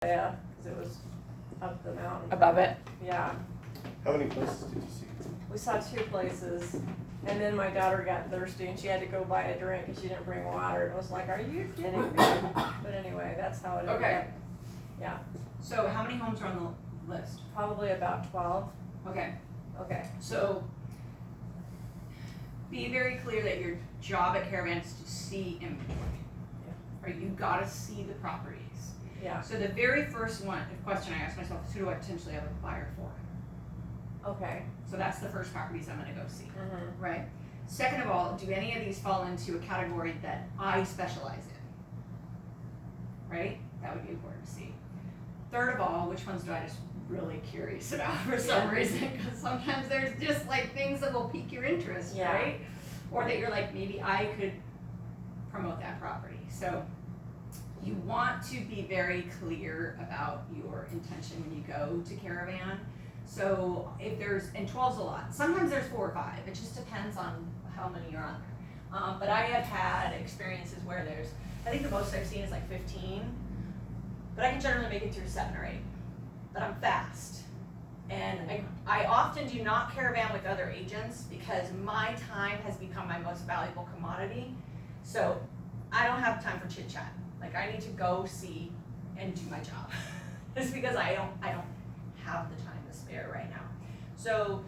Yeah, because it was up the mountain. Above it? Yeah. How many places did you see? We saw 2 places, and then my daughter got thirsty and she had to go buy a drink and she didn't bring water. It was like, are you kidding me? But anyway, that's how it ended Okay. up. Yeah, So how many homes are on the list? probably about 12. Okay, Okay. so be very clear that your job at Caravan is to see inventory. Right, you gotta see the properties. Yeah. So the very first question I asked myself is, who do I potentially have a buyer for? Okay. So that's the first properties I'm gonna go see, Mm-hmm. right? Second of all, do any of these fall into a category that I specialize in? Right? That would be important to see. Third of all, which ones do I just really curious about for some reason? Because sometimes there's just like things that will pique your interest, Yeah. right? Or that you're like, maybe I could promote that property. So you want to be very clear about your intention when you go to Caravan. So if there's, and 12's a lot, sometimes there's 4 or 5, it just depends on how many you're on there. But I have had experiences where there's, I think the most I've seen is like 15, but I can generally make it through 7 or 8, but I'm fast. And I often do not Caravan with other agents because my time has become my most valuable commodity. So I don't have time for chit chat. Like I need to go see and do my job. Just because I don't have the time to spare right now. So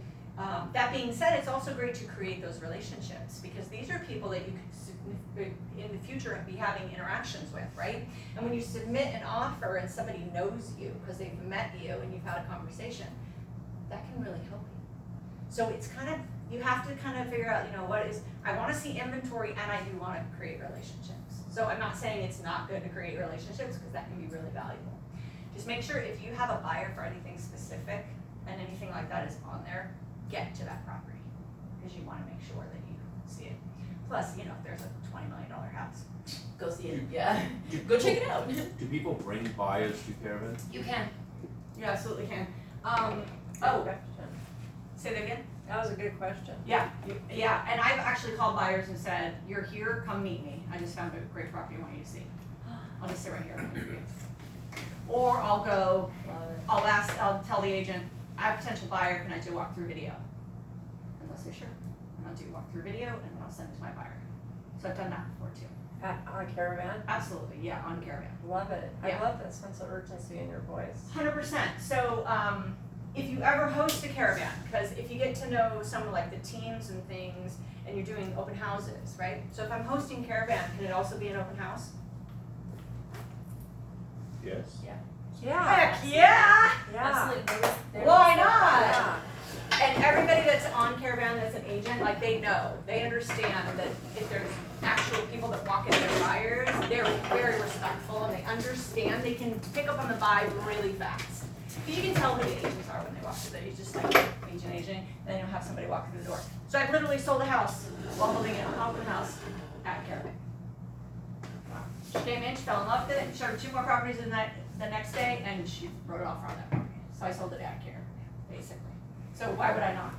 that being said, it's also great to create those relationships because these are people that you could in the future be having interactions with, right? And when you submit an offer and somebody knows you because they've met you and you've had a conversation, that can really help you. So it's kind of, you have to kind of figure out, you know, what is, I want to see inventory and I do want to create relationships. So I'm not saying it's not good to create relationships because that can be really valuable. Just make sure if you have a buyer for anything specific and anything like that is on there, get to that property because you want to make sure that you see it. Plus, you know, if there's a $20 million house, go see it. Yeah, Go check it out. Do people bring buyers to Caravan? You can. You absolutely can. Good question. Say that again? That was a good question. Yeah, yeah, and I've actually called buyers and said, you're here, come meet me. I just found a great property I want you to see. I'll just sit right here and interview. Or I'll go, I'll tell the agent, I have a potential buyer, can I do a walkthrough video? And they'll say, sure. And I'll do a walkthrough video and then I'll send it to my buyer. So I've done that before too. On Caravan? Absolutely, yeah, on Caravan. Love it. Yeah. I love that sense of urgency in your voice. 100%. So if you ever host a Caravan, because if you get to know some of like the teams and things, and you're doing open houses, right? So if I'm hosting Caravan, can it also be an open house? Yes. Yeah. Heck yeah! Yeah. absolutely. Why not? Yeah. And everybody that's on Caravan that's an agent, like they know, they understand that if there's actual people that walk in their buyers, they're very respectful and they understand they can pick up on the vibe really fast. Because you can tell who the agents are when they walk through there. You just like agent, then you'll have somebody walk through the door. So I've literally sold a house while holding an open house at Caravan. She came in, she fell in love with it, showed her 2 more properties in that the next day, and she wrote an offer on that property. So I sold it at Caravan, basically. So why would I not?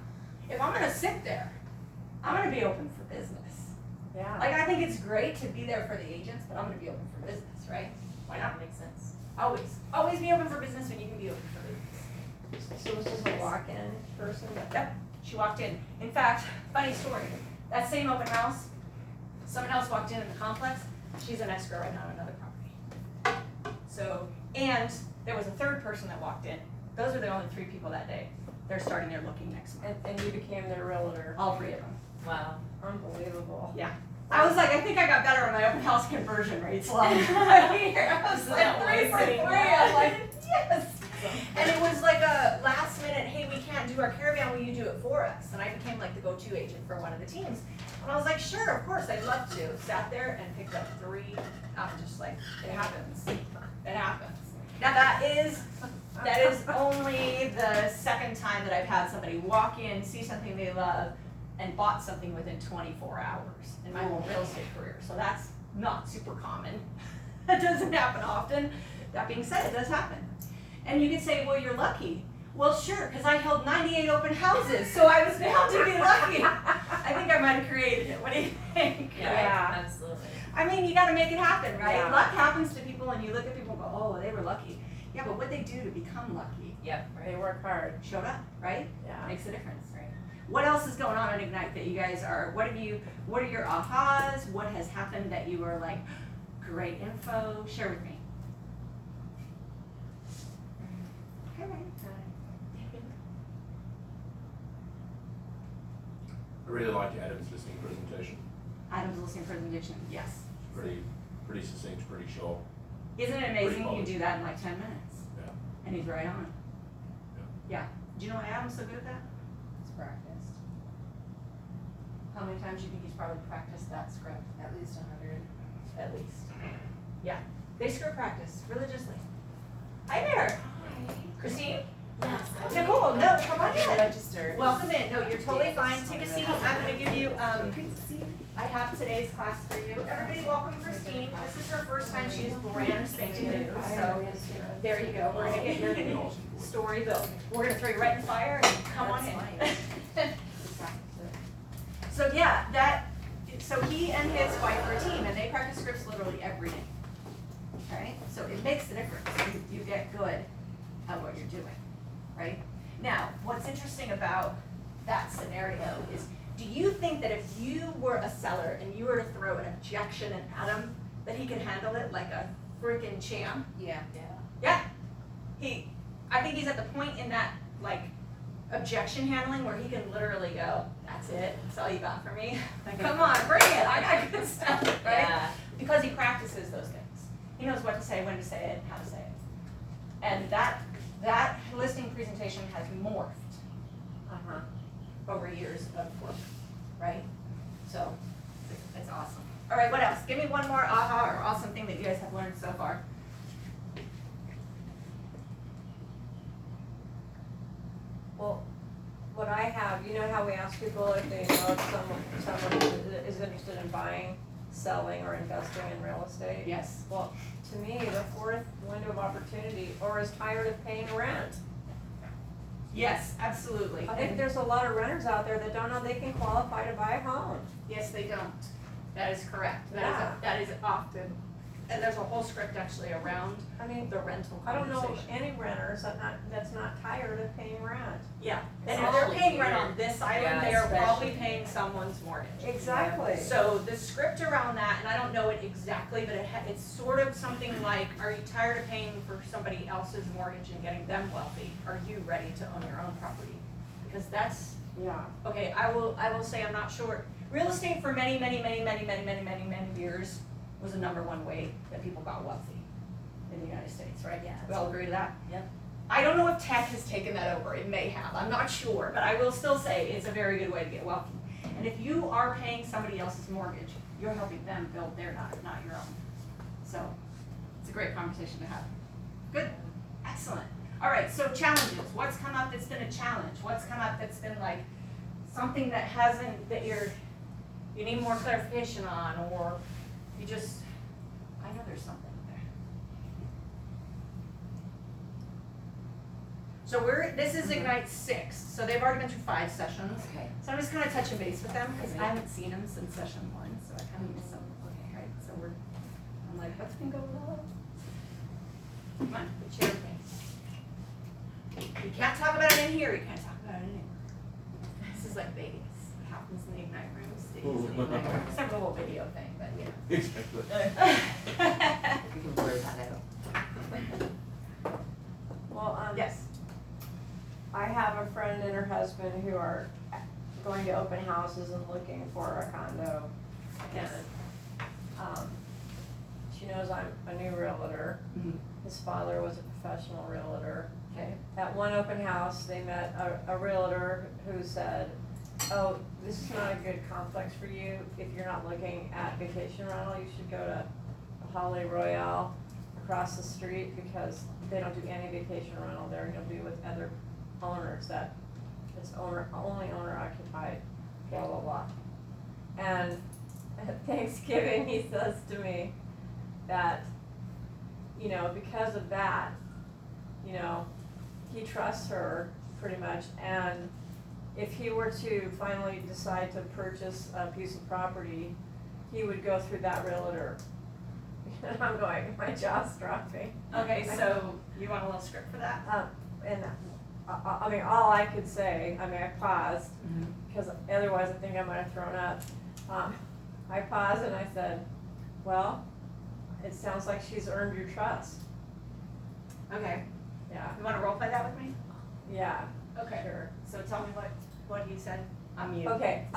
If I'm gonna sit there, I'm gonna be open for business. Yeah. Like I think it's great to be there for the agents, but I'm gonna be open for business, right? Why not? Makes sense. Always be open for business when you can be open for business. So this is a walk-in person? Yep, she walked in. In fact, funny story, that same open house, someone else walked in the complex, she's an escrow right now on another property. So, and there was a third person that walked in. Those are the only 3 people that day. They're starting their looking next month. And you became their realtor. All 3 of them. Wow. Unbelievable. Yeah. I was like, I think I got better on my open house conversion rates last year. I was like 3 for 3. I'm like, yes. And it was like a last minute, hey, we can't do our Caravan, will you do it for us? And I became like the go-to agent for one of the teams. And I was like, sure, of course, I'd love to. Sat there and picked up 3. I'm just like, it happens. It happens. Now that is only the second time that I've had somebody walk in, see something they love, and bought something within 24 hours in my whole real estate career. So that's not super common. That doesn't happen often. That being said, it does happen. And you could say, well, you're lucky. Well, sure, because I held 98 open houses, so I was bound to be lucky. I think I might have created it. What do you think? Yeah, absolutely. I mean, you got to make it happen, right? Yeah. Luck happens to people, and you look at people and go, oh, they were lucky. Yeah, but what they do to become lucky, Yep, they work hard, showed up, right? yeah. Makes a difference, right? What else is going on at Ignite that you guys are, what are your ahas? What has happened that you were like, great info, share with me. Okay, I really like Adam's listening presentation. Adam's listening presentation, yes. Pretty succinct, pretty short. Isn't it amazing you polished. do that in like 10 minutes? Yeah. And he's right on. Yeah. Do you know why Adam's so good at that? It's practiced. How many times do you think he's probably practiced that script? At least 100. At least. Yeah. They script practice religiously. Hi there. Christine? Yes. Nicole, no, come on in. Registered. Welcome in. No, you're totally fine. Take a seat. I'm gonna give you, I have today's class for you. Everybody welcome Christine. This is her first time. She's brand spanking new, so there you go. We're gonna get your story built. We're gonna throw you right in the fire and come on in. So yeah, so he and his wife are a team and they practice scripts literally every day. Okay? So it makes a difference. You get good at what you're doing, right? Now, what's interesting about that scenario is, do you think that if you were a seller and you were to throw an objection at Adam, that he can handle it like a freaking champ? Yeah. Yeah. I think he's at the point in that, like, objection handling where he can literally go, that's it, that's all you got for me? Like, come on, bring it, I got good stuff, right? Yeah. Because he practices those things. He knows what to say, when to say it, how to say it. And that listing presentation has morphed over years of work, right? So, it's awesome. All right, what else? Give me one more aha or awesome thing that you guys have learned so far. Well, what I have, you know how we ask people if they know if someone is interested in buying, selling, or investing in real estate? Yes. Well, to me, the fourth window of opportunity, or is tired of paying rent. Yes, absolutely. I think there's a lot of renters out there that don't know they can qualify to buy a home. Yes, they don't. That is correct. Yeah. That is often, and there's a whole script actually around I mean, the rental I don't know conversation. any renters that's not tired of paying rent. Yeah, It's and if they're awfully paying rent weird. on this island, Yeah, they are probably especially. paying someone's mortgage. Exactly. So the script around that, and I don't know it exactly, but it's sort of something like, are you tired of paying for somebody else's mortgage and getting them wealthy? Are you ready to own your own property? Because that's, Yeah. okay, I will say I'm not sure. Real estate for many years was the #1 way that people got wealthy in the United States, right? Yeah. We all agree to that? Yep. I don't know if tech has taken that over, it may have, I'm not sure, but I will still say it's a very good way to get wealthy. And if you are paying somebody else's mortgage, you're helping them build their not your own. So, it's a great conversation to have. Good, excellent. All right, so challenges, what's come up that's been a challenge? What's come up that's been like something that you need more clarification on, or you just, I know there's something there. So this is Ignite 6, so they've already been through 5 sessions. Okay. So I'm just kind of touching base with them, because I Okay. haven't seen them since session 1, so I kind of miss them. Okay, right, so I'm like, what's been going on? Come on, share with me. You can't talk about it in here, you can't talk about it anywhere. This is like Vegas, what happens in the Ignite rooms, stays in the Ignite rooms, except for the whole video thing, but yeah. Exactly. We can blur that out. Well, Yes. I have a friend and her husband who are going to open houses and looking for a condo. Yes. And, she knows I'm a new realtor. Mhm. His father was a professional realtor. Okay. At one open house, they met a realtor who said, oh, this is not a good complex for you. If you're not looking at vacation rental, you should go to Holly Royale across the street, because they don't do any vacation rental there, and you'll be with other owners that it's only owner occupied, blah, blah, blah. And at Thanksgiving, he says to me that, because of that, he trusts her pretty much, and if he were to finally decide to purchase a piece of property, he would go through that realtor. And I'm going, my jaw's dropping. Okay, so You want a little script for that? And I mean, all I could say, I mean, I paused, because otherwise I think I might have thrown up. I paused and I said, well, it sounds like she's earned your trust. Okay, Yeah, you wanna role play that with me? yeah, Okay. sure. So tell me what he said. I'm you. Okay,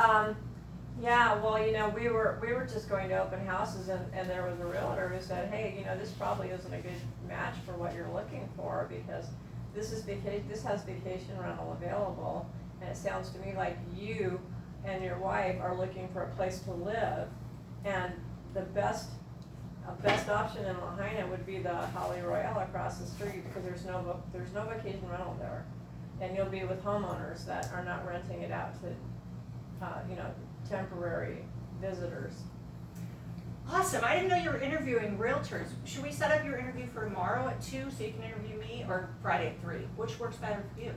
yeah, well, you know, we were just going to open houses and there was a realtor who said, hey, you know, this probably isn't a good match for what you're looking for because this has vacation rental available, and it sounds to me like you and your wife are looking for a place to live, and the best option in Lahaina would be the Holly Royale across the street because there's no vacation rental there. And you'll be with homeowners that are not renting it out to, you know, temporary visitors. Awesome, I didn't know you were interviewing realtors. Should we set up your interview for tomorrow at 2 so you can interview me, or Friday at 3? Which works better for you?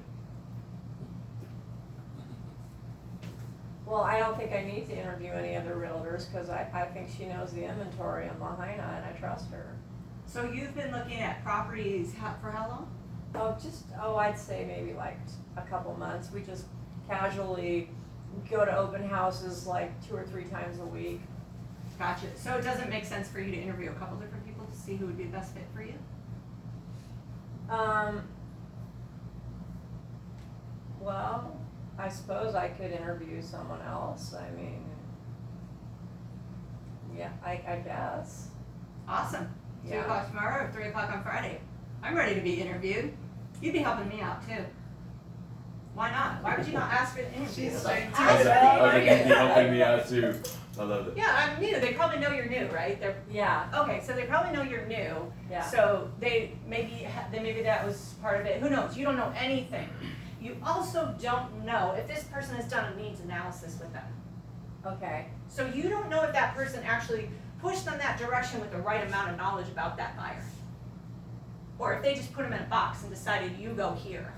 Well, I don't think I need to interview any other realtors because I think she knows the inventory in Lahaina and I trust her. So you've been looking at properties for how long? I'd say maybe like a couple months. We just casually go to open houses like 2 or 3 times a week. Gotcha. So it doesn't make sense for you to interview a couple different people to see who would be the best fit for you? Well, I suppose I could interview someone else. I mean, yeah, I guess. Awesome. 2 Yeah. o'clock tomorrow or 3 o'clock on Friday. I'm ready to be interviewed. You'd be helping me out too. Why not? Why would you not ask for an interview? She's Like, like, "Hi, "I Sally, know, how are I you?" think you're helping me out too. I love it. Yeah, I'm new. They probably know you're new, right? They're Yeah, okay. So they probably know you're new. yeah. So maybe that was part of it. Who knows? You don't know anything. You also don't know if this person has done a needs analysis with them. Okay, So you don't know if that person actually pushed them that direction with the right amount of knowledge about that buyer. Or if they just put them in a box and decided you go here.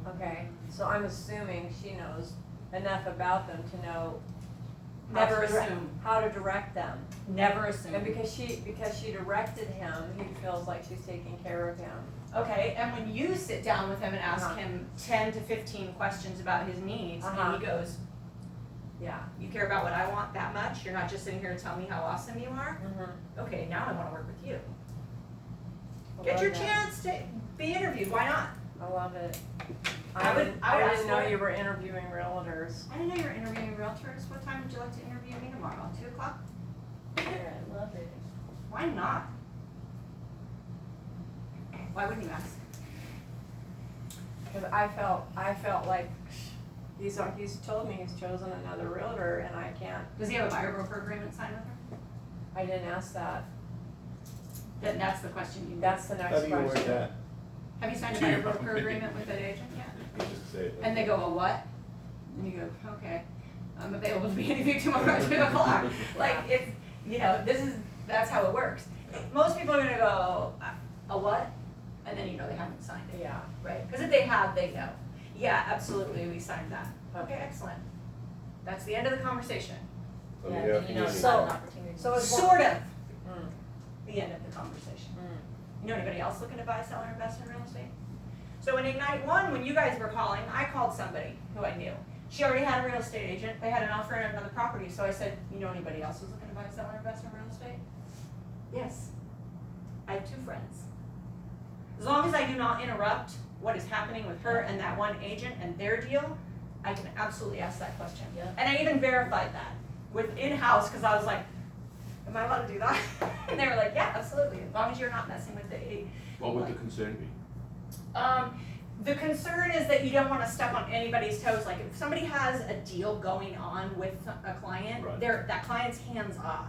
okay. So I'm assuming she knows enough about them to know Never assume. how to direct them. Never assume. And because she directed him, he feels like she's taking care of him. Okay, and when you sit down with him and ask Uh-huh. him 10 to 15 questions about his needs, Uh-huh. and he goes, Yeah. you care about what I want that much? You're not just sitting here to tell me how awesome you are? Mm-hmm. Okay, now I wanna work with you. Get your chance to be interviewed, why not? I love it. I would I ask didn't know for it. you were interviewing realtors. I didn't know you were interviewing realtors. What time would you like to interview me tomorrow? 2 o'clock? Yeah, I love it. Why not? Why wouldn't you ask? Cause I felt like he's told me he's chosen another realtor and I can't, Does he have a buyer broker agreement signed with her? I didn't ask that. Then that's the question you need. That's the How next do you word question. that? Have you signed a To buyer your broker company. agreement with that agent yet? You just say it. And they go, a what? And you go, okay, I'm available to be interviewed tomorrow at 2 o'clock. Like, it's, you know, that's how it works. Most people are gonna go, a what? And then you know they haven't signed it. Yeah, Right, because if they have, they know. Yeah, absolutely, we signed that. Okay, excellent. That's the end of the conversation. Let me Yeah, know then if you you know need it's me. not So- an opportunity. so it's Sort of mm, the end of the conversation. mm. You know anybody else looking to buy, sell, or invest in real estate? So in Ignite 1, when you guys were calling, I called somebody who I knew. She already had a real estate agent, they had an offer on another property, so I said, you know anybody else who's looking to buy, sell, or invest in real estate? Yes. I have 2 friends. As long as I do not interrupt what is happening with her and that one agent and their deal, I can absolutely ask that question. Yeah. And I even verified that with in-house, because I was like, am I allowed to do that? And they were like, yeah, absolutely, as long as you're not messing with the What would the concern be? the concern is that you don't wanna step on anybody's toes, like if somebody has a deal going on with a client, Right. that client's hands off,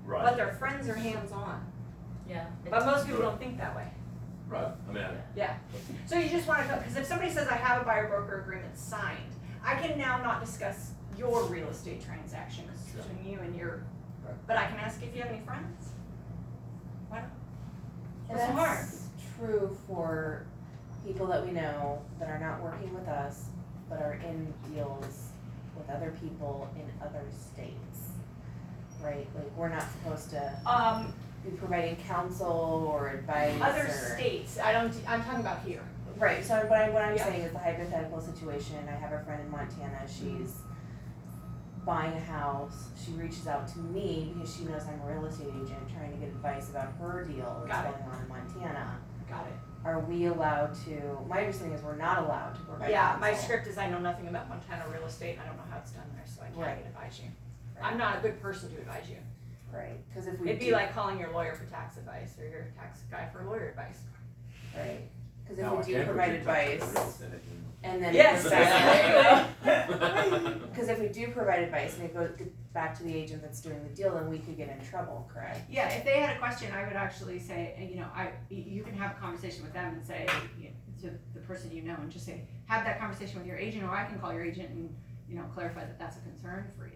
but Right, their friends are hands on. Yeah. But most people don't think that way. right. I mean, Yeah. So you just wanna go, cause if somebody says I have a buyer broker agreement signed, I can now not discuss your real estate transaction, 'cause it's between you and your, but I can ask if you have any friends. Why not? And What's so hard? that's true for people that we know that are not working with us, but are in deals with other people in other states. Right, like we're not supposed to, be providing counsel or advice Other or. states, I'm talking about here. Right, so what I'm Yeah. saying is the hypothetical situation, I have a friend in Montana, she's buying a house, she reaches out to me because she knows I'm a real estate agent trying to get advice about her deal that's Got it. going on in Montana. Got it. Are we allowed to, my understanding is we're not allowed to provide Yeah, counsel. my script is I know nothing about Montana real estate, and I don't know how it's done there, so I Right. can't advise you. I'm not a good person to advise you. Right, cause if we It'd be do, like calling your lawyer for tax advice, or your tax guy for lawyer advice. right, cause if No, I we do can't provide put you in touch with advice, a real estate agent. and then. Yes, Cause if we do provide advice and it goes back to the agent that's doing the deal, then we could get in trouble, correct? Yeah, if they had a question, I would actually say, you can have a conversation with them and say, to the person you know, and just say, have that conversation with your agent, or I can call your agent and, clarify that that's a concern for you,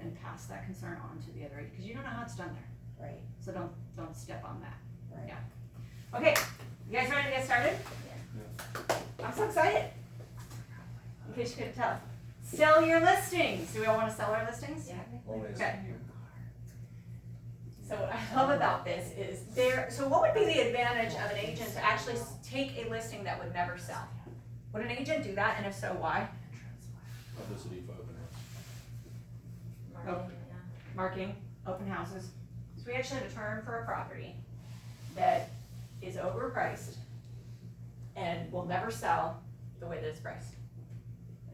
and pass that concern on to the other agent, because you don't know how it's done there, Right, so don't step on that. right. Yeah. Okay, you guys ready to get started? Yeah. I'm so excited. In case you couldn't tell. Sell your listings. Do we all want to sell our listings? Yeah. Always. Okay. So what I love about this is so what would be the advantage of an agent to actually take a listing that would never sell? Would an agent do that, and if so, why? Publicity for open house. Marketing, open houses. So we actually have a term for a property that is overpriced and will never sell the way that it's priced.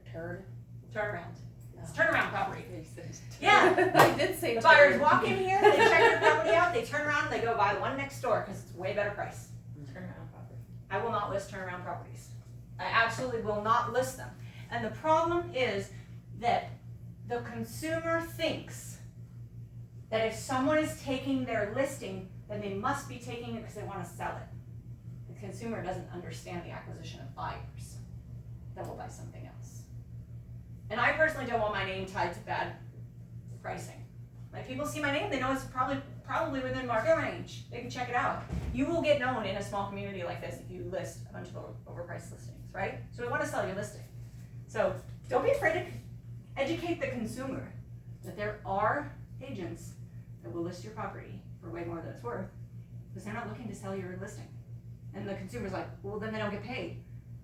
A turd? Turnaround. It's Oh. turnaround property. Yeah. I did say The turd. buyers walk in here, they check their property out, they turn around and they go buy the one next door because it's way better price. Turnaround property. I will not list turnaround properties. I absolutely will not list them. And the problem is that the consumer thinks that if someone is taking their listing, then they must be taking it because they want to sell it. The consumer doesn't understand the acquisition of buyers that will buy something else. And I personally don't want my name tied to bad pricing. Like, people see my name, they know it's probably within market range. They can check it out. You will get known in a small community like this if you list a bunch of overpriced listings, right? So we want to sell your listing. So don't be afraid to educate the consumer that there are agents that will list your property for way more than it's worth, because they're not looking to sell your listing. And the consumer's like, well, then they don't get paid.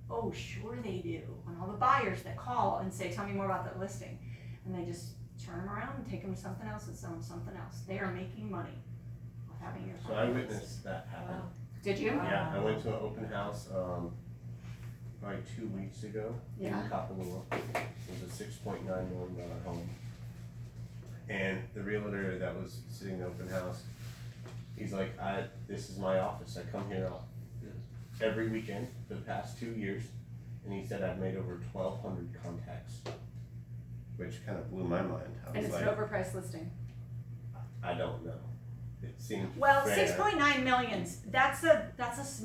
Oh, sure they do. And all the buyers that call and say, tell me more about that listing. And they just turn them around and take them to something else and sell them something else. They are making money off having your So I property. witnessed that happen. Wow. Did you? Yeah, I went to an open house, probably 2 weeks ago in Yeah. Kapalua. It was a $6.9 million home. And the realtor that was sitting in the open house, he's like, this is my office. I come here every weekend for the past 2 years. And he said I've made over 1,200 contacts, which kind of blew my mind. I And was it's like, an overpriced listing. I don't know. It seemed Well, fair. 6.9 millions, that's a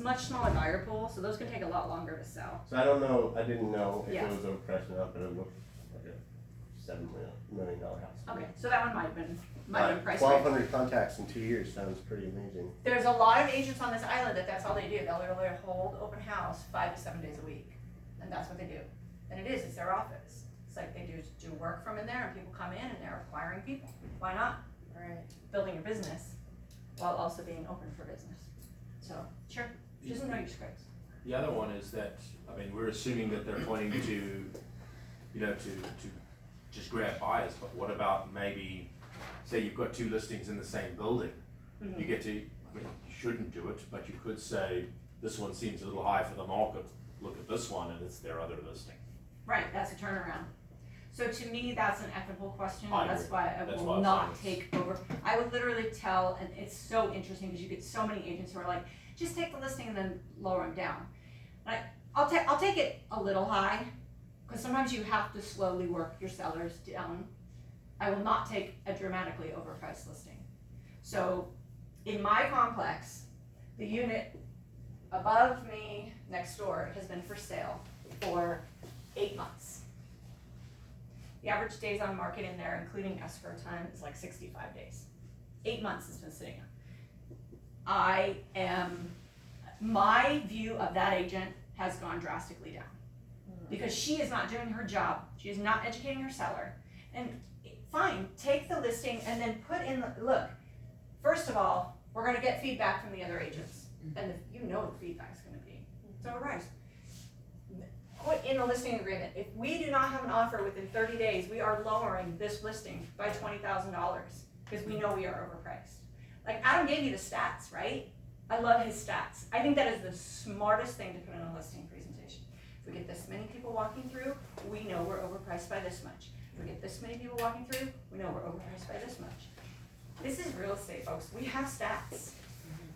much smaller buyer pool, so those can take a lot longer to sell. So I don't know, I didn't know if Yeah. it was overpriced or not, but it looked like a $7 million house. to me. Okay, so that one might have been priced right. 1,200 contacts in 2 years sounds pretty amazing. There's a lot of agents on this island that's all they do. They'll literally hold open house 5 to 7 days a week. And that's what they do. And it's their office. It's like they do work from in there, and people come in and they're acquiring people. Why not? Right. Building your business while also being open for business. So, sure, just know your scripts. The other one is that, I mean, we're assuming that they're pointing to, to just grab buyers, but what about maybe, say you've got 2 listings in the same building? You get to, I mean, you shouldn't do it, but you could say, this one seems a little high for the market, look at this one, and it's their other listing. Right, that's a turnaround. So to me, that's an ethical question, I and that's agree. why I That's will why I'm not saying take over. I would literally tell, and it's so interesting because you get so many agents who are like, just take the listing and then lower them down. I'll take it a little high, because sometimes you have to slowly work your sellers down. I will not take a dramatically overpriced listing. So in my complex, the unit above me next door has been for sale for 8 months. The average days on market in there, including escrow time, is like 65 days. 8 months it's been sitting on. My view of that agent has gone drastically down. Because she is not doing her job. She is not educating her seller. And fine, take the listing and then put in look, first of all, we're gonna get feedback from the other agents, and you know the feedback's gonna be, it's overpriced. Put in a listing agreement, if we do not have an offer within 30 days, we are lowering this listing by $20,000, because we know we are overpriced. Like Adam gave you the stats, right? I love his stats. I think that is the smartest thing to put in a listing presentation. If we get this many people walking through, we know we're overpriced by this much. If we get this many people walking through, we know we're overpriced by this much. This is real estate, folks. We have stats,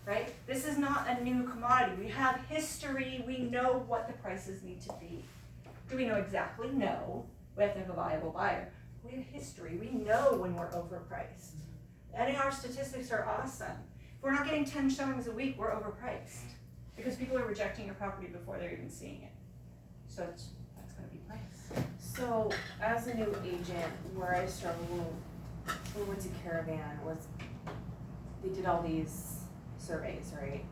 right? This is not a new commodity. We have history. We know what the prices need to be. Do we know exactly? No. We have to have a viable buyer. We have history. We know when we're overpriced. And our statistics are awesome. If we're not getting 10 showings a week, we're overpriced. Because people are rejecting your property before they're even seeing it. So that's gonna be price. So, as a new agent, where I struggled when we went to Caravan was, they did all these surveys, right?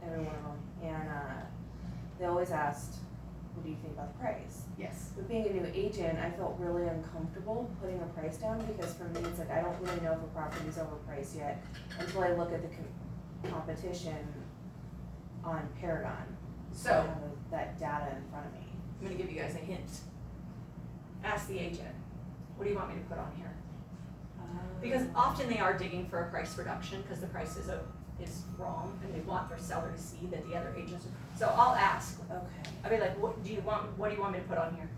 Every one of them, and they always asked, what do you think about the price? Yes. But being a new agent, I felt really uncomfortable putting a price down, because for me, it's like, I don't really know if a property's overpriced yet until I look at the competition on Paragon. So, I have that data in front of me. I'm gonna give you guys a hint. Ask the agent, what do you want me to put on here? Because often they are digging for a price reduction because the price is wrong, and they want their seller to see that the other agents. So I'll ask. Okay. I'll be like, what do you want me to put on here?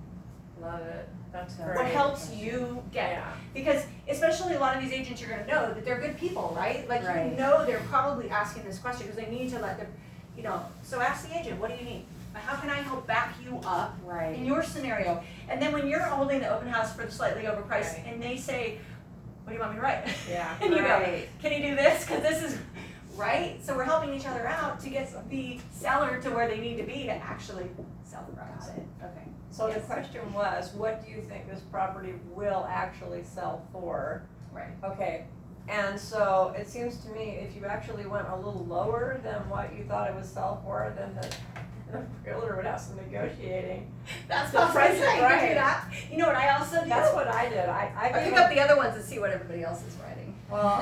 Love it, that's What great. What helps you get? Yeah. Because especially a lot of these agents, you're gonna know that they're good people, right? Like Right. you know they're probably asking this question because they need to let them, so ask the agent, what do you need? How can I help back you up Right. in your scenario? And then when you're holding the open house for the slightly overpriced, Right. and they say, what do you want me to write? Yeah. And you go, Right. can you do this? Because this is, right? So we're helping each other out to get the seller to where they need to be to actually sell the property. Got it, okay. So the Yes. question was, what do you think this property will actually sell for? Right. Okay, and so it seems to me if you actually went a little lower than what you thought it would sell for, then the realtor would have some negotiating. That's The what price is I'm saying. right. You do that. You know what I also do? That's what I did, I I gave pick up the other ones and see what everybody else is writing. well,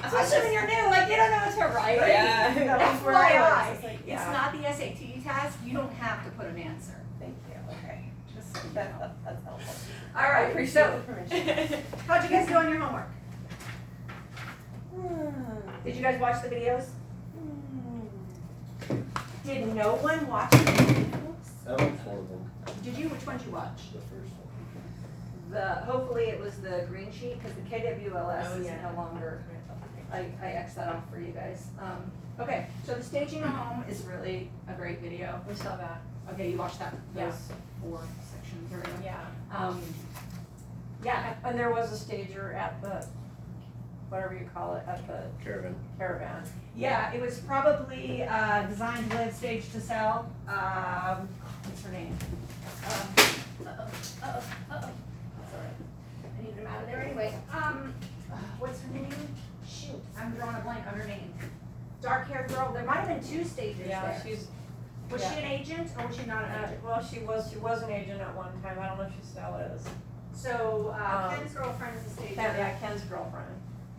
Especially when you're new, like you don't know what to write. Yeah, that's where I was. It's like, It's yeah. not the SAT test. You don't have to put an answer. Thank you, okay. Just so you know. That's helpful. All I right. appreciate So, the permission. how'd you guys do on your homework? Did you guys watch the videos? Did no one watch the videos? I went for them, Did you? Which one did you watch? the first one. Hopefully it was the green sheet, because the KWLS Oh, is yeah. no longer, I X'd that off for you guys. Okay, so the staging a home is really a great video. We saw that. Okay, you watched that, Yeah. those 4 sections or whatever. Yeah. Yeah, And there was a stager at the, whatever you call it, at the Caravan. caravan. yeah, it was probably, designed to live, staged to sell, what's her name? That's all right. I need them out of there anyway. What's her name? Shoot, I'm drawing a blank on her name. Dark haired girl, there might have been 2 stagers Yeah, there. she's, Was yeah. she an agent or was she not an agent? well, she was an agent at one time, I don't know if she still is. So, Ken's girlfriend is a stager. Yeah, Ken's girlfriend.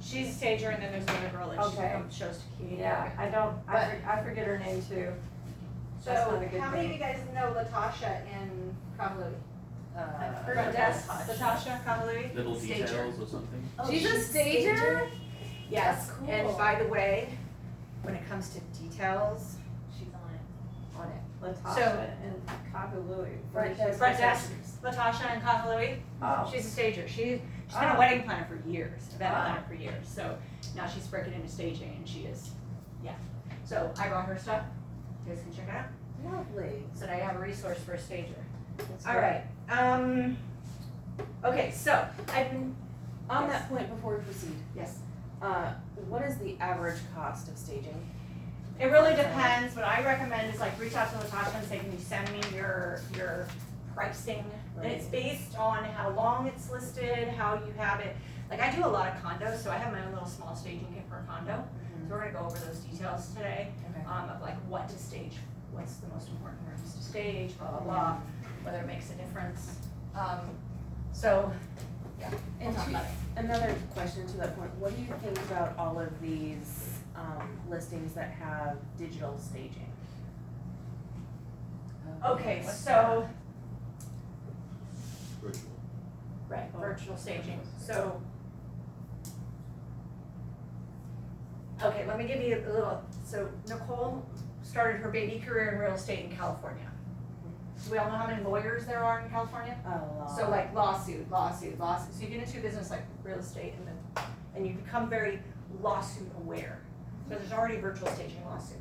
She's a stager, and then there's another girl that she Okay. shows to Katie. Yeah, I don't, I forget her name too. That's So, not a good how many of name. you guys know Latasha in Kavalui? Heard Front of desk, Latasha. Latasha Kavalui? Little Stager. details or something? Oh, She's a stager? Yes, That's cool. and by the way, when it comes to details, She's on it. on it. Latasha and Kagalui. Front desk. Front desk, Latasha in Kavalui, Oh. she's a stager. She's been a Oh. wedding planner for years, event Wow. planner for years, so now she's breaking into staging and she is, yeah. So I brought her stuff, you guys can check it out. Lovely. So now you have a resource for a stager. That's All great. right, okay, so I've been, On Yes. that point, before we proceed, yes. what is the average cost of staging? It really depends. What I recommend is like reach out to Latasha and say, can you send me your pricing? And it's based on how long it's listed, how you have it. Like I do a lot of condos, so I have my own little small staging kit for a condo. So we're gonna go over those details today, Okay. of like what to stage, what's the most important rooms to stage, blah, blah, blah, whether it makes a difference. So we'll And talk about it. another question to that point, what do you think about all of these, listings that have digital staging? Okay, What's so, Virtual. right, virtual staging, so. Okay, let me give you a little, so Nicole started her baby career in real estate in California. Do we all know how many lawyers there are in California? A lot. So like lawsuit. So you get into a business like real estate and you become very lawsuit aware. So there's already a virtual staging lawsuit.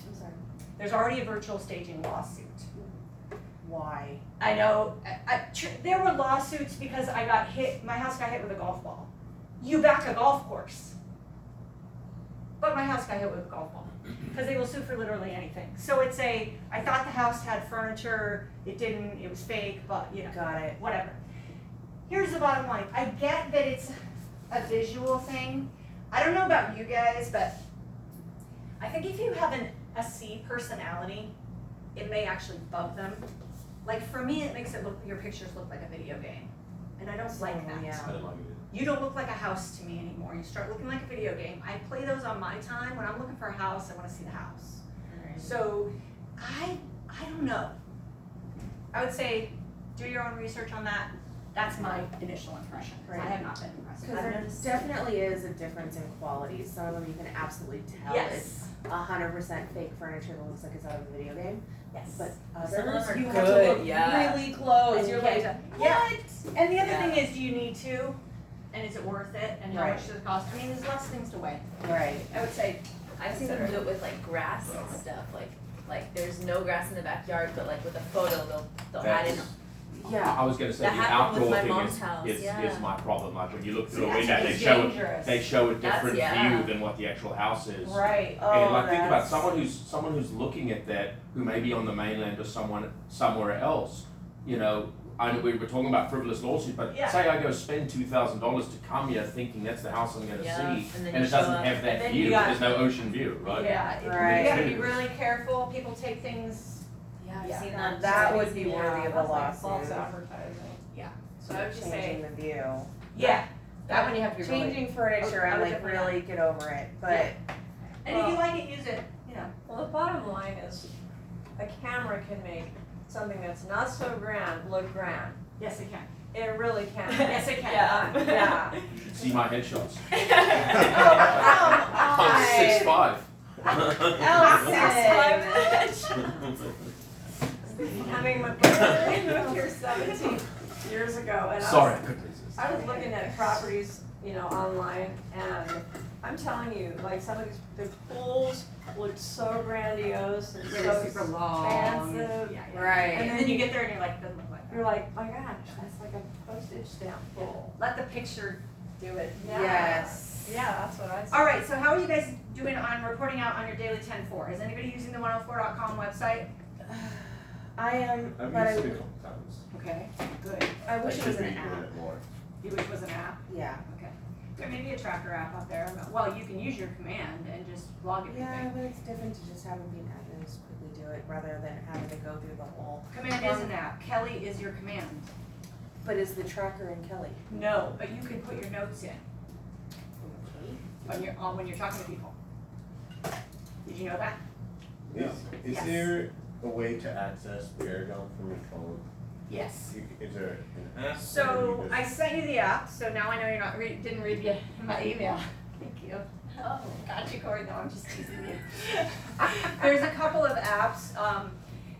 I'm sorry, There's already a virtual staging lawsuit. why? I know, there were lawsuits because my house got hit with a golf ball. You back a golf course. But my house got hit with a golf ball, because they will sue for literally anything. So I thought the house had furniture, it didn't, it was fake, but you know. Got it. Whatever. Here's the bottom line. I get that it's a visual thing. I don't know about you guys, but I think if you have a C personality, it may actually bug them. Like for me, it makes your pictures look like a video game. And I don't like that. Yeah. I don't like it. You don't look like a house to me anymore. You start looking like a video game. I play those on my time. When I'm looking for a house, I want to see the house. So I don't know. I would say do your own research on that. That's my initial impression. I Right. have not been impressed. Cause there definitely is a difference in quality, some of them you can absolutely tell it's Yes. 100% fake furniture that looks like it's out of a video game, Yes. but Some of others them are you have to good, look yeah. really close, And you're you like, can't what? And the other Yeah. thing is, do you need to? And is it worth it? And how Right. much does it cost? I mean, there's lots of things to weigh. Right. I would say, I've seen them do it with like grass and stuff, like there's no grass in the backyard, but like with a photo, they'll add in. That's- Yeah. I was gonna say, That the happened with outdoor my thing mom's house, is yeah. my problem, like when you look through a See, window, that's they dangerous. show a That's- different yeah. view than what the actual house is. right. And like think about that's- someone who's looking at that, who may be on the mainland or somewhere else, you know, I know we were talking about frivolous lawsuits, but Yeah. say I go spend $2,000 to come here thinking that's the house I'm gonna Yeah, see, and then and you it show doesn't up. have And that then you view, got- there's no ocean view, right? Yeah, Right. you gotta be really careful. People take things. Yeah, I've Yeah. seen Now that. that would be worthy of a That's like false lawsuit. advertising. So I would just say, Changing the view. yeah, that one you have to be really. Changing furniture, I I'm would like definitely really get over it, but Yeah. And if you like it, use it. You know. Well, the bottom line is, a camera can make something that's not so grand look grand. Yes, it can. It really can. Yes, it can. Yeah, yeah. You should see my headshots. Oh, I'm 6'5". Having my brother moved here 17 years ago, and Sorry, I couldn't resist. I was looking at properties, online, and I'm telling you, like some of the pools looked so grandiose and Really so super long. expansive. Yeah, yeah. Right. And then you get there and you're like, doesn't look like that. You're like, my gosh, that's like a postage stamp pool. Let the picture do it. Yes. Yeah, that's what I said. All right, so how are you guys doing on reporting out on your daily 10-4? Is anybody using the 104.com website? I am, I've but used it a couple times. Okay, good. I wish it was should an be doing app, it more. You wish it was an app? yeah. Okay. There may be a tracker app out there. Well, you can use your command and just log Yeah, everything. but it's different to just have them be an app and just quickly do it rather than having to go through the whole. Command is an app. Kelly is your command. But is the tracker in Kelly? No, but you can put your notes in when you're talking to people. Did you know that? Is Yes. there a way to access Paragon from your phone? Yes. Is there an app? or So you I just- sent you the app, so now I know you're not didn't read my email. Thank you. Oh, got you, Corey. No, I'm just teasing you. There's a couple of apps.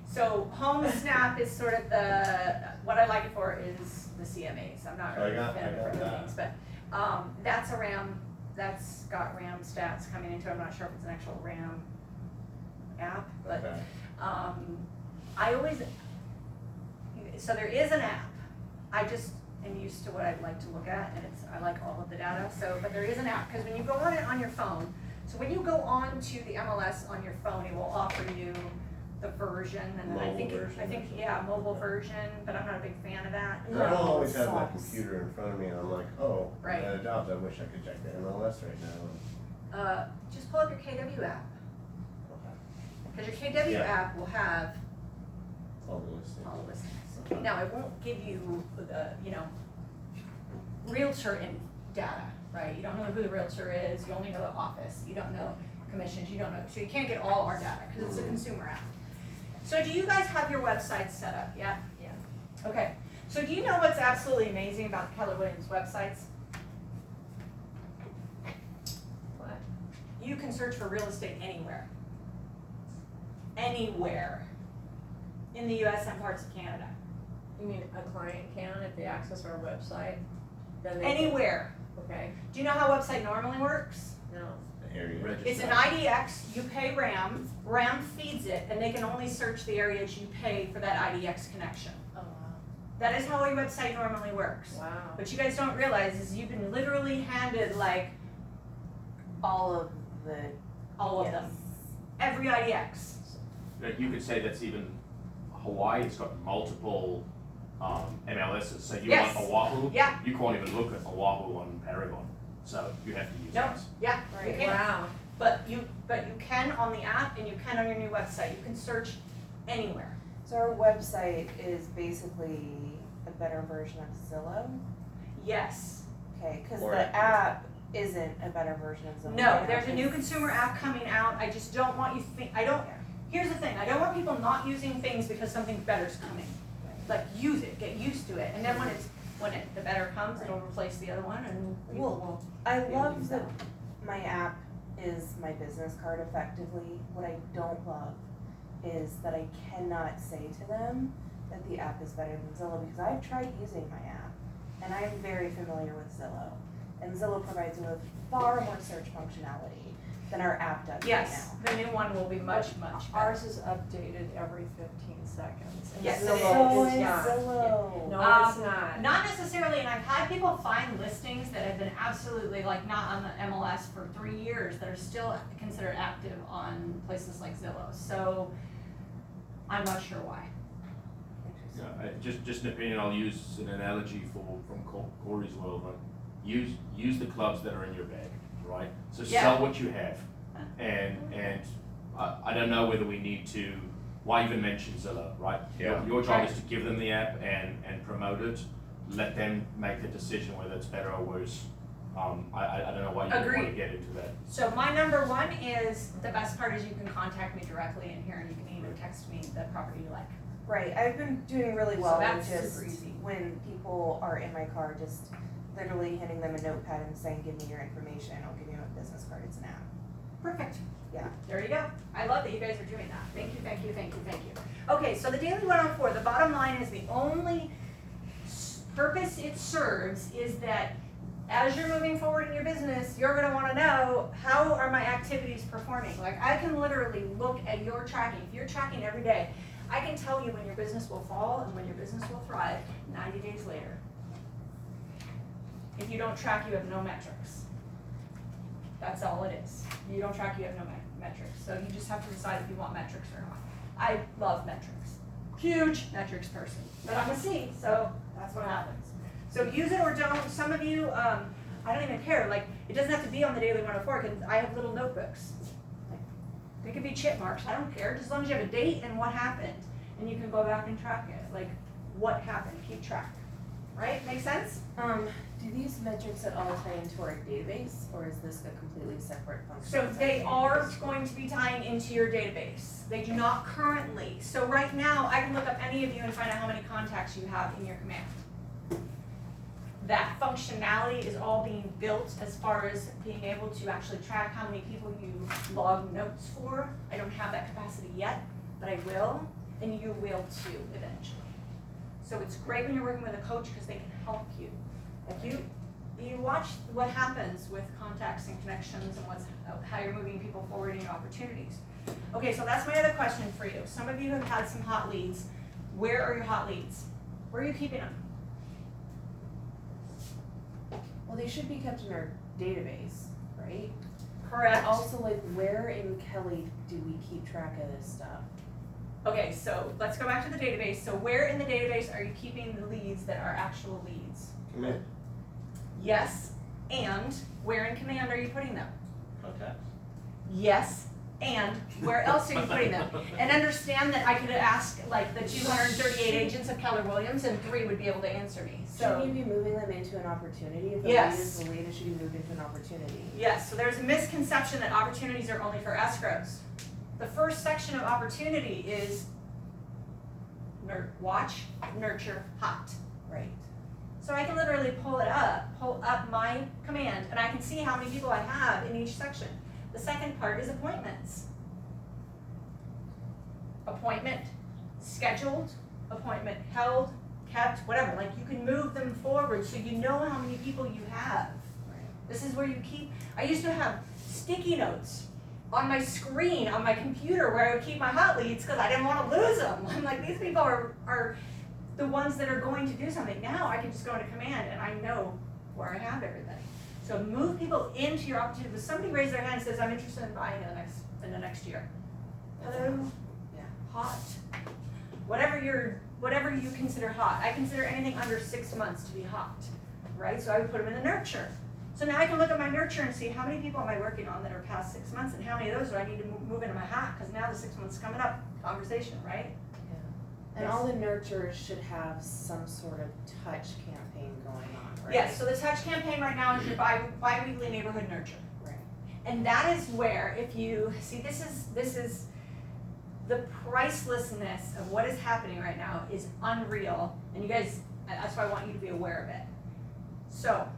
So Home Snap is sort of what I like it for is the CMAs. I'm not really a fan of other that. things, but that's got RAM stats coming into it. I'm not sure if it's an actual RAM app, but Okay. so there is an app. I just am used to what I'd like to look at, and I like all of the data. So, but there is an app because when you go on it on your phone, so when you go on to the MLS on your phone, it will offer you the version, and then I think mobile version. But I'm not a big fan of that. I don't always have my sucks. computer in front of me and I'm like, oh, Right. I'm out of jobs, I wish I could check the MLS right now. Just pull up your KW app because your KW Yeah. app will have All the listings. all the listings. Now, it won't give you the, realtor in data, right? You don't know who the realtor is, you only know the office, you don't know commissions, you don't know, so you can't get all our data, cause it's a consumer app. So do you guys have your website set up yet? Yeah. Okay, so do you know what's absolutely amazing about the Keller Williams websites? What? You can search for real estate anywhere. Anywhere. In the US and parts of Canada. You mean a client can, if they access our website, then they. Anywhere. Okay, Do you know how a website normally works? no, The area. Register. It's an IDX, you pay RAM, RAM feeds it, and they can only search the areas you pay for that IDX connection. Oh, wow. That is how a website normally works. wow. What you guys don't realize is you've been literally handed like All of the. all of them. Every IDX. You could say that's even Hawaii, it's got multiple MLSs, so you Yes. want Oahu, Yeah. you can't even look at Oahu on Paragon, so you have to use No. us. Yeah, you Right. can. Wow, But you can on the app and you can on your new website. You can search anywhere. So our website is basically a better version of Zillow. Yes. Okay, because Or the app isn't a better version of Zillow. No, The there's app a new is- consumer app coming out. I just don't want you think, here's the thing, I don't want people not using things because something better's coming. Like, use it, get used to it, and then when the better comes, it'll replace the other one and people Well, will. I be able to love use that my app is my business card effectively. What I don't love is that I cannot say to them that the app is better than Zillow, because I've tried using my app and I'm very familiar with Zillow. And Zillow provides me with far more search functionality than our app does right now. Yes, the new one will be much, much better. ours is updated every 15 seconds. and Yes, it Zillow is. So is is not. Zillow. No, it's not. Not necessarily, and I've had people find listings that have been absolutely like not on the MLS for 3 years that are still considered active on places like Zillow. So I'm not sure why. Yeah, just an opinion, I'll use an analogy from Corey's world, like, use the clubs that are in your bag, right? So Yeah. sell what you have, and I don't know whether we need to, why even mention Zillow, right? Yeah. Your job Right. is to give them the app and promote it, let them make the decision whether it's better or worse. I don't know why you would want to Agreed. get into that. So my number one is, the best part is you can contact me directly in here and you can either text me the property you like. Right, I've been doing really So well that's with just super easy. when people are in my car, just literally handing them a notepad and saying, give me your information, I'll give you a business card, it's an app. Perfect. Yeah. There you go. I love that you guys are doing that. Thank you, thank you, thank you, thank you. Okay, so the Daily 104, the bottom line is the only purpose it serves is that as you're moving forward in your business, you're gonna wanna know, how are my activities performing? Like, I can literally look at your tracking. If you're tracking every day, I can tell you when your business will fall and when your business will thrive 90 days later. If you don't track, you have no metrics. That's all it is. You don't track, you have no metrics. So you just have to decide if you want metrics or not. I love metrics. Huge metrics person. But I'm a C, so that's what happens. So use it or don't. Some of you, I don't even care. Like, it doesn't have to be on the Daily 104 because I have little notebooks. They could be chip marks. I don't care. Just as long as you have a date and what happened. And you can go back and track it. Like, what happened. Keep track. Right? Make sense? Do these metrics at all tie into our database, or is this a completely separate function? So they are going to be tying into your database. They do not currently. So right now, I can look up any of you and find out how many contacts you have in your command. That functionality is all being built as far as being able to actually track how many people you log notes for. I don't have that capacity yet, but I will, and you will too eventually. So it's great when you're working with a coach because they can help you. Like you watch what happens with contacts and connections and how you're moving people forward in your opportunities. Okay, so that's my other question for you. Some of you have had some hot leads. Where are your hot leads? Where are you keeping them? Well, they should be kept in our database, right? Correct. Also, like, where in Kelly do we keep track of this stuff? Okay, so let's go back to the database. So where in the database are you keeping the leads that are actual leads? Command. Yes, and where in command are you putting them? Contacts. Yes, And where else are you putting them? And understand that I could ask like the 238 agents of Keller Williams and 3 would be able to answer me, so. Should you be moving them into an opportunity? If the Yes. lead is the lead, it should be moved into an opportunity. Yes, so there's a misconception that opportunities are only for escrows. The first section of opportunity is watch, nurture, hot. Right. So I can literally pull up my command, and I can see how many people I have in each section. The second part is appointments. Appointment scheduled, appointment held, kept, whatever. Like you can move them forward so you know how many people you have. This is where you keep, I used to have sticky notes on my screen, on my computer where I would keep my hot leads because I didn't want to lose them. I'm like, these people are the ones that are going to do something. Now I can just go into command and I know where I have everybody. So move people into your opportunity. If somebody raises their hand and says, I'm interested in buying in the next year. Hello? Yeah. Hot. Whatever you consider hot. I consider anything under 6 months to be hot, right? So I would put them in the nurture. So now I can look at my nurture and see how many people am I working on that are past 6 months and how many of those do I need to move into my hot, because now the 6 months is coming up. Conversation, right? And all the nurturers should have some sort of touch campaign going on, right? Yes, so the touch campaign right now is your bi-weekly neighborhood nurture. Right. And that is where, if you see, this is the pricelessness of what is happening right now is unreal. And you guys, that's why I want you to be aware of it. So,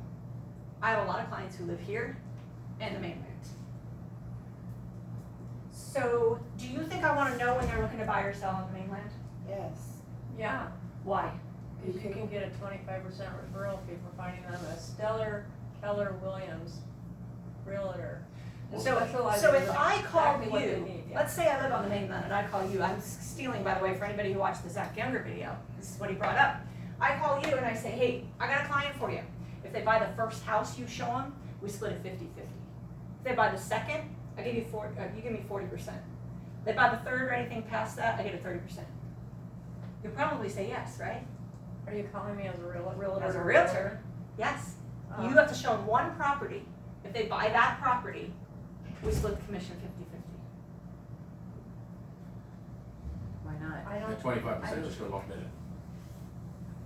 I have a lot of clients who live here and the mainland. So, do you think I want to know when they're looking to buy or sell on the mainland? Yes. Yeah, Why? because you can get a 25% referral fee for finding them a stellar Keller Williams realtor. who So specializes if in I called exactly what they you, need, yeah. let's say I live on the mainland and I call you, I'm stealing, by the way, for anybody who watched the Zach Younger video, this is what he brought up. I call you and I say, hey, I got a client for you. If they buy the first house you show them, we split it 50-50. If they buy the second, I give you you give me 40%. If they buy the third or anything past that, I get a 30%. You'll probably say yes, right? Are you calling me as a realtor? As a realtor, yes. Oh. You have to show them one property. If they buy that property, we split the commission 50-50. Why not? I don't. 25% just go locked in.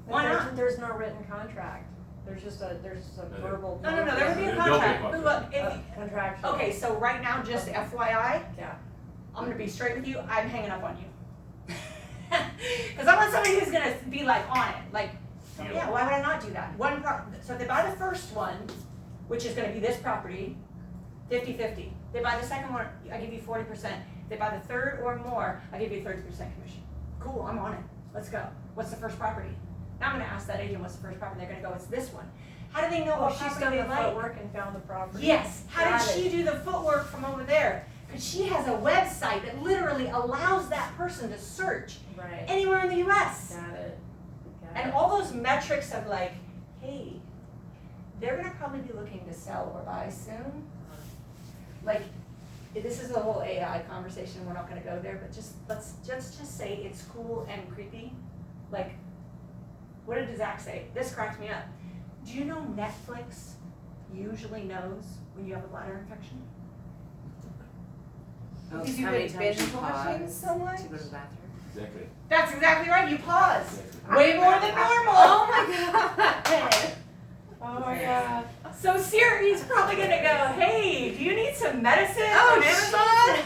But Why there's- not? There's no written contract. There's just a No, verbal. No, there would be a There'll be a contract. contract. Look, Contractual. okay, so right now, just FYI, Yeah. I'm gonna be straight with you, I'm hanging up on you. Cause I want somebody who's gonna be like on it, like, yeah, why would I not do that? So if they buy the first one, which is gonna be this property, 50-50. They buy the second one, I give you 40%. They buy the third or more, I give you 30% commission. Cool, I'm on it, let's go. What's the first property? Now I'm gonna ask that agent, what's the first property? They're gonna go, it's this one. How do they know Oh, what she's property done they the like? footwork and found the property. Yes, how Got did she it. do the footwork from over there? Because she has a website that literally allows that person to search Right. anywhere in the US. Got it. Got And it. all those metrics of like, hey, they're gonna probably be looking to sell or buy soon. Like, this is a whole AI conversation, we're not gonna go there, but let's just say it's cool and creepy. Like, what did Zach say? This cracked me up. Do you know Netflix usually knows when you have a bladder infection? Oh, Because you've how many been times you binge watching pause so much? to go to the bathroom? Exactly. That's exactly right, you pause. Exactly. Way more than normal. Oh my god! Oh my god. So Siri's probably gonna go, hey, do you need some medicine Oh, from Amazon?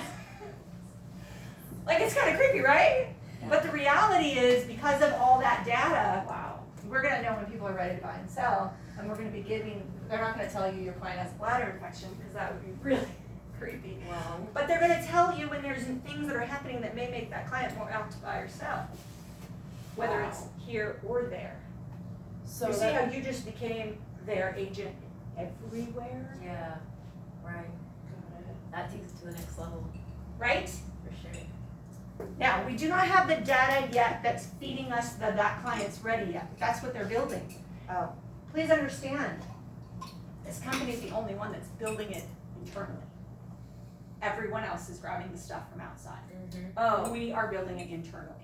Like, it's kinda creepy, right? But the reality is, because of all that data, wow, we're gonna know when people are ready to buy and sell, and we're gonna be giving, they're not gonna tell you your client has a bladder infection, because that would be really creepy. Wow. But they're gonna tell you when there's things that are happening that may make that client more apt to buy or sell. Whether it's here or there. So You see that- how you just became their agent everywhere? Yeah, right. That takes it to the next level, Right? for sure. Now, we do not have the data yet that's feeding us that client's ready yet. That's what they're building. Oh. Please understand, this company's the only one that's building it internally. Everyone else is grabbing the stuff from outside. Oh, We are building it internally.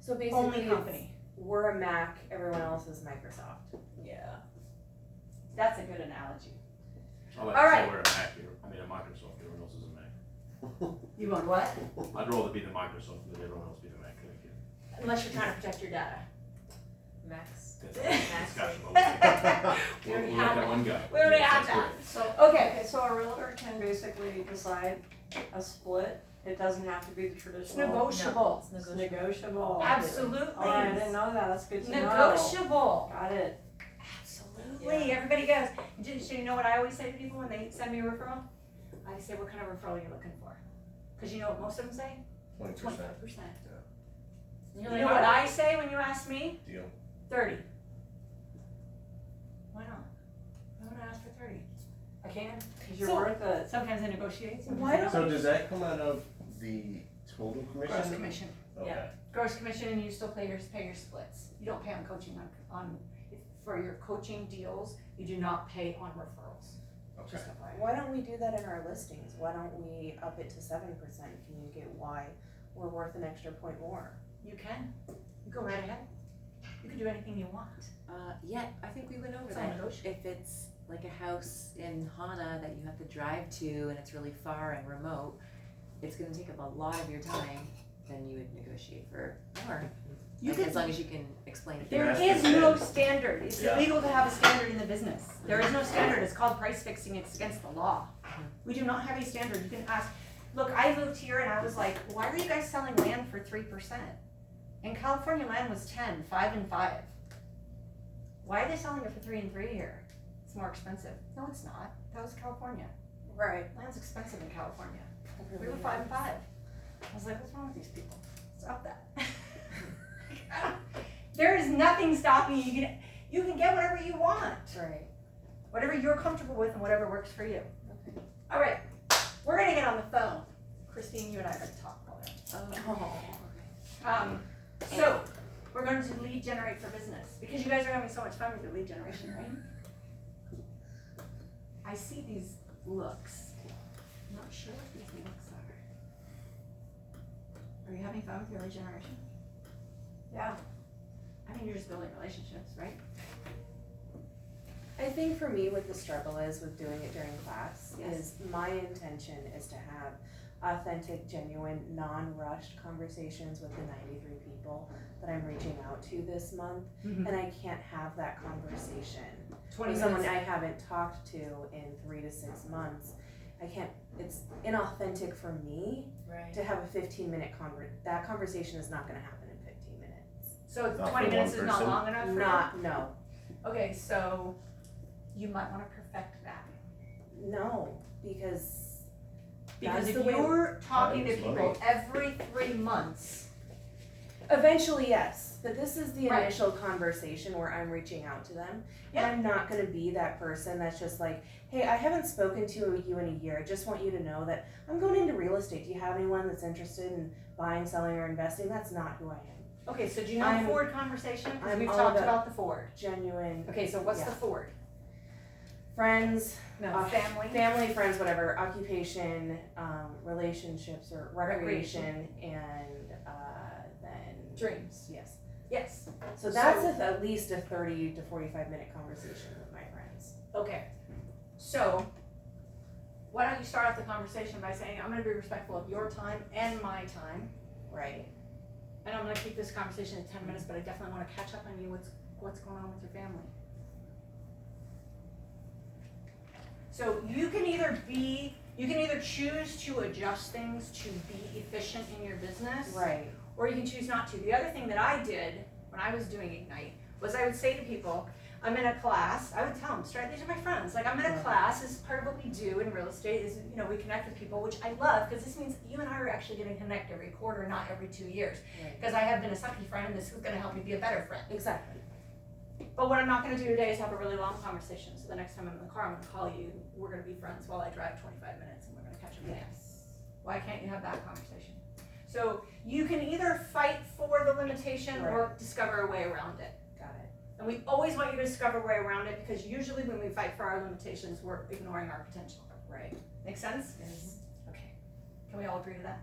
so basically Only company. we're a Mac, everyone else is Microsoft. Yeah. That's a good analogy. I like All to right. say we're a Mac here. I mean, a Microsoft. Everyone else is a Mac. You want what? I'd rather be the Microsoft than everyone else be the Mac. Unless you're trying to protect your data. Max. That's a discussion. We We'll already let had that one go. We already Yes, had that's that. good. So, Okay. so a realtor can basically decide a split, it doesn't have to be the It's traditional. negotiable. It's It's negotiable. negotiable. Absolutely. Oh, I didn't know that, that's good to know. Negotiable. Got it. Absolutely. Everybody goes, so you know what I always say to people when they send me a referral? I say, what kind of referral are you looking for? Because you know what most of them say? 20%. 25%. And You you're know like, what "Alright." I say when you ask me? Deal. 30. Why not? Why would I ask for 30? I can. Cause you're So- worth it. Sometimes I negotiate. sometimes Why I don't So does that come out of the total commission? Gross commission. Okay. Gross commission, and you still pay your splits. You don't pay on coaching on for your coaching deals, you do not pay on referrals. Okay. Just FYI. Why don't we do that in our listings? Why don't we up it to 7% and communicate why we're worth an extra point more? You can. You go right ahead. You can do anything you want. Yeah, I think we went over It's that. all negotiable. If it's like a house in Hana that you have to drive to and it's really far and remote, it's gonna take up a lot of your time, then you would negotiate for more. You Like, can, as long as you can explain it. there That's is the no thing. standard. It's Yeah. illegal to have a standard in the business. There is no standard. It's called price fixing. It's against the law. We do not have a standard. You can ask, look, I moved here and I was like, why are you guys selling land for 3%? In California, land was 10, 5 and 5. Why are they selling it for 3 and 3 here? It's more expensive. No, it's not. That was California. Right. Land's expensive in California. We were 5 and 5. I was like, what's wrong with these people? Stop that. There is nothing stopping you. You can get whatever you want. Right. Whatever you're comfortable with and whatever works for you. Okay. All right, we're gonna get on the phone. Christine, you and I are gonna talk about it. Oh. So, we're going to lead generate for business, because you guys are having so much fun with your lead generation, right? I see these looks. I'm not sure what these looks are. Are you having fun with your lead generation? Yeah. I mean, you're just building relationships, right? I think for me, what the struggle is with doing it during class Yes. is my intention is to have authentic, genuine, non-rushed conversations with the 93 people that I'm reaching out to this month. Mm-hmm. And I can't have that conversation 20 with someone minutes. I haven't talked to in 3 to 6 months. I can't, it's inauthentic for me Right. to have a 15-minute that conversation is not gonna happen in 15 minutes. So Not 20 for minutes one is not person? long enough for you? No, Okay, so you might wanna perfect that. no, because Because That's if the way- you're talking to Time is people money. every 3 months, eventually, yes, but this is the Right. initial conversation where I'm reaching out to them. Yeah. And I'm not gonna be that person that's just like, hey, I haven't spoken to you in a year, I just want you to know that I'm going into real estate, do you have anyone that's interested in buying, selling, or investing? That's not who I am. okay, so do you know I'm- the Ford conversation? Because I'm we've all talked about- about the Ford. Genuine Okay, so what's Yeah. the Ford? friends, No, family. family, friends, whatever, occupation, relationships or recreation, and then Dreams. yes. Yes. So that's at least a 30 to 45-minute conversation with my friends. Okay. So, why don't you start off the conversation by saying, I'm gonna be respectful of your time and my time, Right. and I'm gonna keep this conversation at 10 minutes, but I definitely wanna catch up on you, what's going on with your family. So you can either choose to adjust things to be efficient in your business. Right. Or you can choose not to. The other thing that I did when I was doing Ignite was I would say to people, I'm in a class, I would tell them straight, these are my friends, like I'm in a Right. class, this is part of what we do in real estate is, we connect with people, which I love, because this means you and I are actually gonna connect every quarter, not every 2 years. Right. Because I have been a sucky friend and this is gonna help me be a better friend. Exactly. But what I'm not gonna do today is have a really long conversation, so the next time I'm in the car, I'm gonna call you, we're gonna be friends while I drive 25 minutes and we're gonna catch up again. Why can't you have that conversation? So you can either fight for the limitation or discover a way around it. Got it. And we always want you to discover a way around it, because usually when we fight for our limitations, we're ignoring our potential. Right. Make sense? Yes. Okay. Can we all agree to that?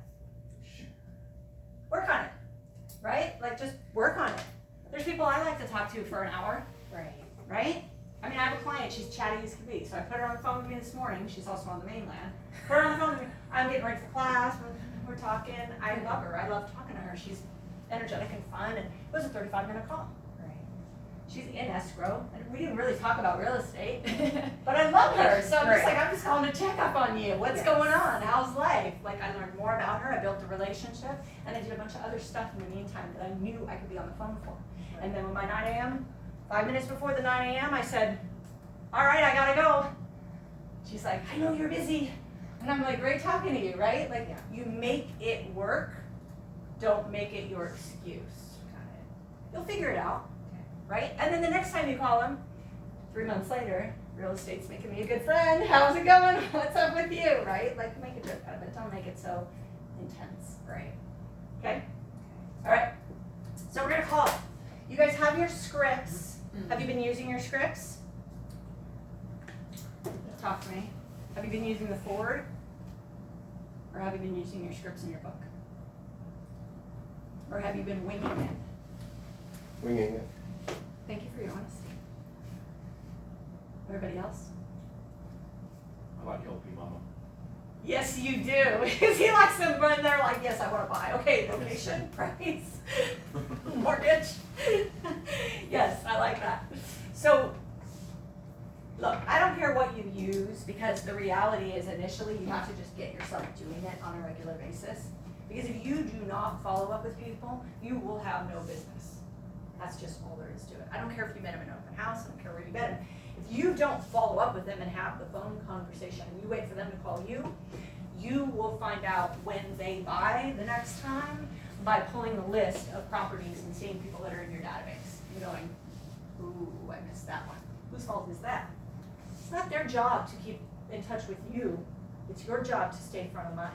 Work on it, right? Like just work on it. There's people I like to talk to for an hour, Right. right? I mean, I have a client, she's chatty as can be, so I put her on the phone with me this morning, she's also on the mainland. Put her on the phone with me, I'm getting ready for class, we're talking, I love her, I love talking to her, she's energetic and fun, and it was a 35-minute call. Right. She's in escrow, and we didn't really talk about real estate, but I love her, so I'm just like, I'm just calling to check up on you, what's going on, how's life? Like, I learned more about her, I built a relationship, and I did a bunch of other stuff in the meantime that I knew I could be on the phone for. And then when my 9 a.m., 5 minutes before the 9 a.m., I said, all right, I gotta go. She's like, I know you're busy. And I'm like, great talking to you, right? Like, you make it work, don't make it your excuse. Got it. You'll figure it out, Okay. right? And then the next time you call them, 3 months later, real estate's making me a good friend. How's it going? What's up with you, right? Like, make a joke out of it. Don't make it so intense, Right. okay? All right, so we're gonna call. You guys have your scripts. Have you been using your scripts? Talk to me. Have you been using the forward? Or have you been using your scripts in your book? Or have you been winging it? Winging it. Thank you for your honesty. Everybody else? I like LP Mama. Yes, you do. Because he likes them when they're like, yes, I want to buy. Okay, location, price, mortgage. Yes, I like that. So, look, I don't care what you use because the reality is initially you have to just get yourself doing it on a regular basis. Because if you do not follow up with people, you will have no business. That's just all there is to it. I don't care if you met them in an open house, I don't care where you met them. If you don't follow up with them and have the phone conversation, and you wait for them to call you, you will find out when they buy the next time by pulling a list of properties and seeing people that are in your database and going, ooh, I missed that one. Whose fault is that? It's not their job to keep in touch with you. It's your job to stay front of mind.